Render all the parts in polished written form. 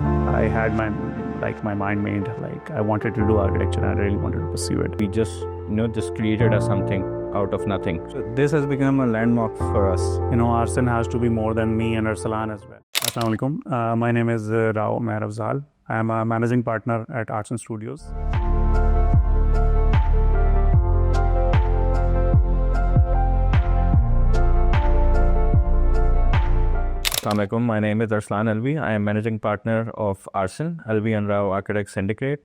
I had my mind made, I wanted to do architecture and I really wanted to pursue it. We just created something out of nothing. So this has become a landmark for us. ARSYN has to be more than me and Arslan as well. Assalamu alaikum. My name is Rao, Umair Afzal. I am a managing partner at ARSYN Studios. Assalamu alaikum. My name is Arslan Alvie. I am managing partner of ARSYN, Alvie Rao Architect Syndicate.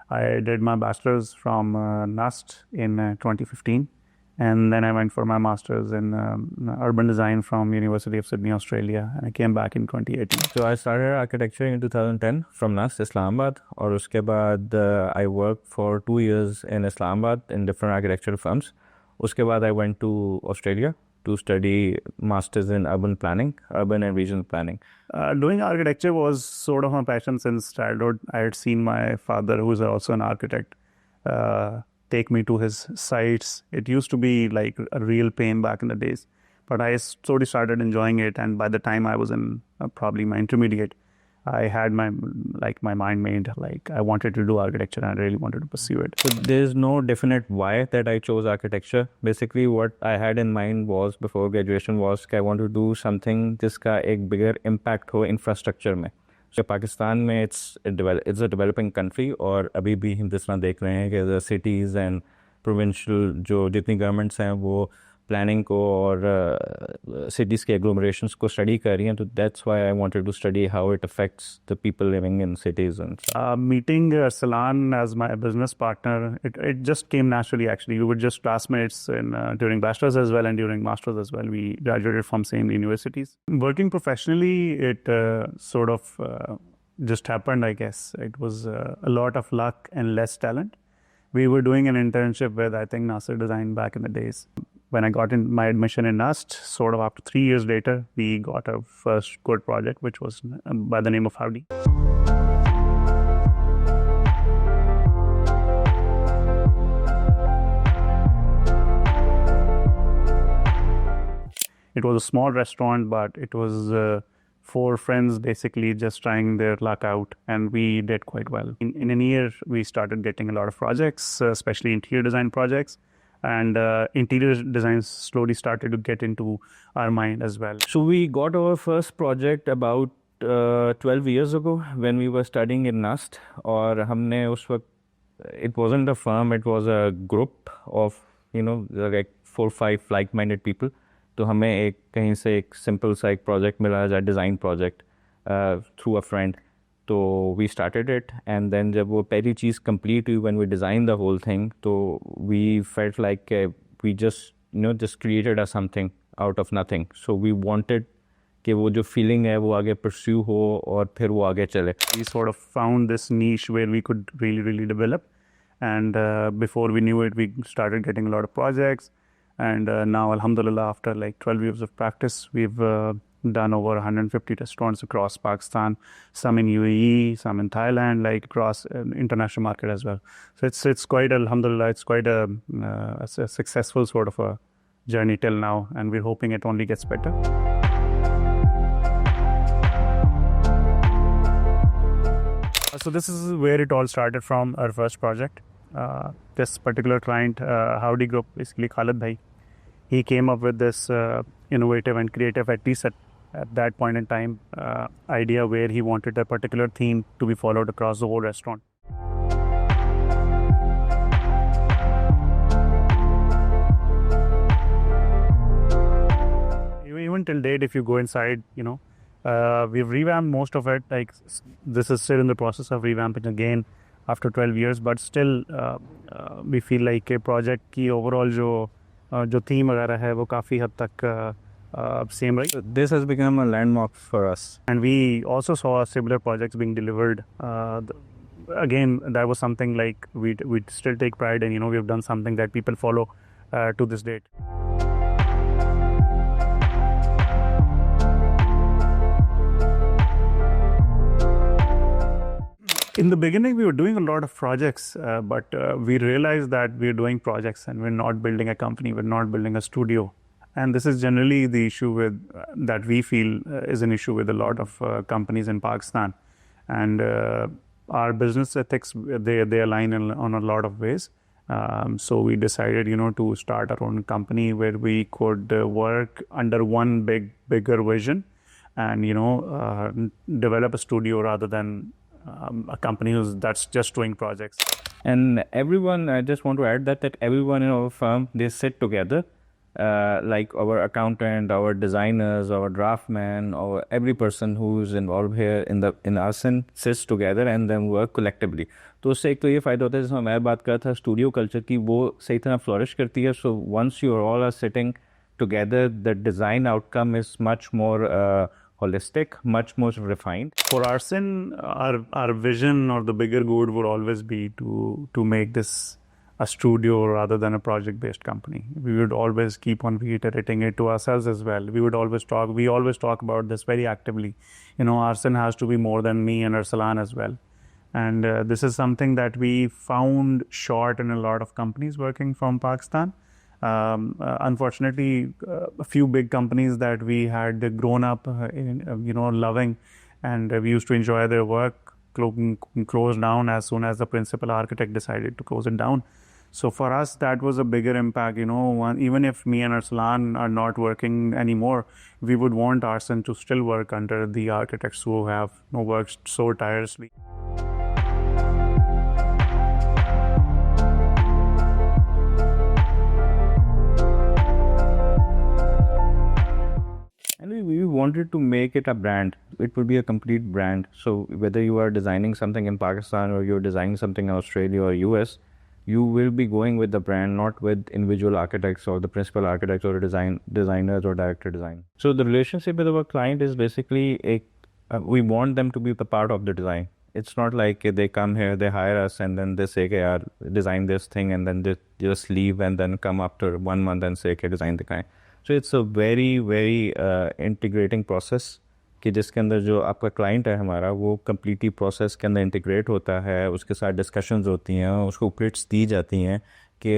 I did my bachelor's from NUST in 2015, and then I went for my master's in urban design from University of Sydney, Australia, and I came back in 2018. So I started architecture in 2010 from NUST, Islamabad, और उसके बाद I worked for 2 years in Islamabad in different architectural firms. उसके बाद I went to Australia to study masters in urban planning, urban and regional planning. Doing architecture was sort of my passion since childhood. I had seen my father, who is also an architect, take me to his sites. It used to be like a real pain back in the days, but I slowly started enjoying it. And by the time I was in probably my intermediate, I had my mind made, I wanted to do architecture and I really wanted to pursue it. So there's no definite why that I chose architecture. Basically what I had in mind was before graduation was I want to do something जिसका एक bigger impact हो infrastructure में. So Pakistan में it's a developing country और अभी भी हम जिस तरह देख रहे हैं कि the cities and provincial जो जितनी governments हैं वो planning को और cities के agglomerations को study कर रही हैं. तो that's why I wanted to study how it affects the people living in cities. And meeting Arslan as my business partner, it just came naturally actually. We were just classmates during bachelor's as well and during master's as well. We graduated from same universities. Working professionally, it sort of just happened, I guess. It was a lot of luck and less talent. We were doing an internship with, I think, Nasser Design back in the days. When I got in my admission in NUST, sort of after 3 years later, we got our first good project, which was by the name of Audi. It was a small restaurant, but it was 4 friends basically just trying their luck out, and we did quite well. In a year, we started getting a lot of projects, especially interior design projects. And interior design slowly started to get into our mind as well. So we got our first project about 12 years ago when we were studying in NUST. और हमने उस वक्त, it wasn't a firm, it was a group of like 4-5 like-minded people. तो हमें एक कहीं से एक simple सा एक project मिला as a design project through a friend. तो we started it, and then जब वो पहली चीज़ complete हुई when we designed the whole thing, तो we felt like we just created something out of nothing. So we wanted कि वो जो feeling है वो आगे pursue हो और फिर वो आगे चले. We sort of found this niche where we could really develop, and before we knew it, we started getting a lot of projects. And now, alhamdulillah, after like 12 years of practice, we've done over 150 restaurants across Pakistan, some in UAE, some in Thailand, like across international market as well. So it's quite, alhamdulillah, it's quite a successful sort of a journey till now, and we're hoping it only gets better. So this is where it all started from, our first project. This particular client, Howdy Group, basically Khalid Bhai, he came up with this innovative and creative, at least at that point in time, idea where he wanted a particular theme to be followed across the whole restaurant. Even till date, if you go inside, we've revamped most of it. Like, this is still in the process of revamping again after 12 years, but still we feel like a project की overall जो theme वगैरह है वो काफ़ी हद तक same रही. So this has become a landmark for us. And we also saw similar projects being delivered. Again, that was something like we still take pride in, we've done something that people follow to this date. In the beginning, we were doing a lot of projects, but we realized that we're doing projects and we're not building a company, we're not building a studio. And this is generally the issue with that we feel is an issue with a lot of companies in Pakistan. And our business ethics, they align on a lot of ways. So we decided, to start our own company where we could work under one bigger vision and, develop a studio rather than a company that's just doing projects. And everyone, I just want to add that everyone in our firm, they sit together, like our accountant, our designers, our draftman, or every person who's involved here in ARSYN sits together and then work collectively. तो उससे एक तो ये फायदा होता है, जैसे मैं बात कर रहा था स्टूडियो कल्चर की, वो सही तरह फ्लोरिश करती है. So once you all are sitting together, the design outcome is much more holistic, much more refined. For ARSYN, our vision or the bigger goal would always be to make this a studio rather than a project-based company. We would always keep on reiterating it to ourselves as well. We always talk about this very actively. ARSYN has to be more than me and Arslan as well. And this is something that we found short in a lot of companies working from Pakistan. Unfortunately, a few big companies that we had grown up loving, and we used to enjoy their work, closed down as soon as the principal architect decided to close it down. So for us, that was a bigger impact. Even if me and Arslan are not working anymore, we would want ARSYN to still work under the architects who have worked so tirelessly. And we wanted to make it a brand. It would be a complete brand. So whether you are designing something in Pakistan or you're designing something in Australia or US, you will be going with the brand, not with individual architects or the principal architects or designers or director design. So the relationship with our client is basically we want them to be the part of the design. It's not like they come here, they hire us, and then they say, okay, design this thing, and then they just leave and then come after 1 month and say, okay, design the kind. So it's a very, very integrating process कि जिसके अंदर जो आपका client है हमारा वो completely process के अंदर इंटीग्रेट होता है, उसके साथ डिस्कशंस होती हैं, उसको पिट्स दी जाती हैं कि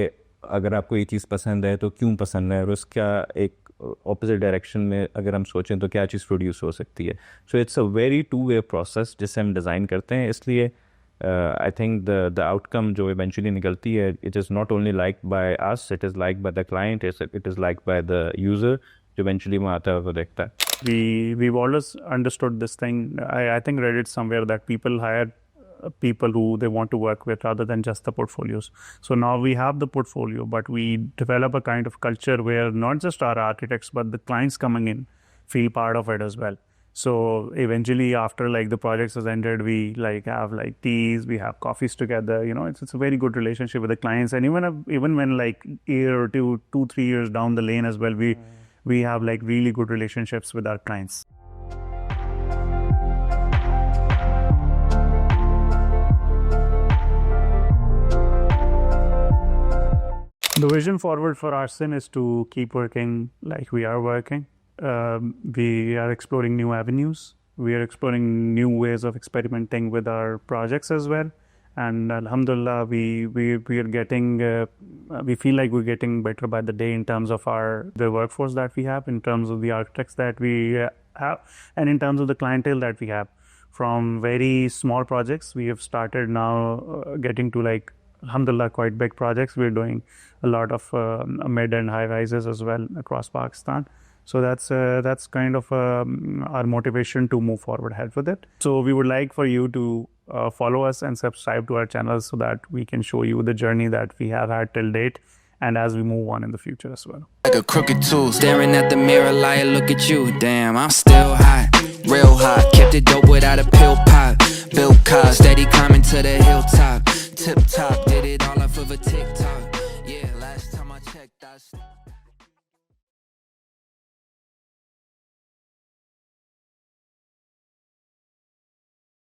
अगर आपको ये चीज़ पसंद है तो क्यों पसंद है, और उसका एक ऑपोजिट डायरेक्शन में अगर हम सोचें तो क्या चीज़ प्रोड्यूस हो सकती है. So it's a very two way process जिससे हम डिज़ाइन करते हैं. इसलिए I think the outcome जो eventually निकलती है, it is not only liked by us, it is liked by the client, it is liked by the user जो eventually वहाँ आता है वो देखता है. We've always understood this thing. I think read it somewhere that people hire people who they want to work with rather than just the portfolios. So now we have the portfolio, but we develop a kind of culture where not just our architects but the clients coming in feel part of it as well. So eventually after the projects has ended, we have teas, we have coffees together. It's a very good relationship with the clients, and even when year or two, 3 years down the lane as well, we have really good relationships with our clients. The vision forward for ARSYN is to keep working like we are working. We are exploring new avenues. We are exploring new ways of experimenting with our projects as well. And alhamdulillah, we are getting, we feel like we're getting better by the day in terms of the workforce that we have, in terms of the architects that we have, and in terms of the clientele that we have. From very small projects, we have started now getting to alhamdulillah, quite big projects. We're doing a lot of mid and high rises as well across Pakistan. So that's kind of our motivation to move forward ahead with it. So we would like for you to follow us and subscribe to our channel so that we can show you the journey that we have had till date and as we move on in the future as well. Like a crooked tool, staring at the mirror, liar, look at you. Damn, I'm still hot, real hot. Kept it dope without a pill pop. Bill Cobb, steady climbing to the hilltop. Tip top, did it all off of a TikTok. Yeah, last time I checked,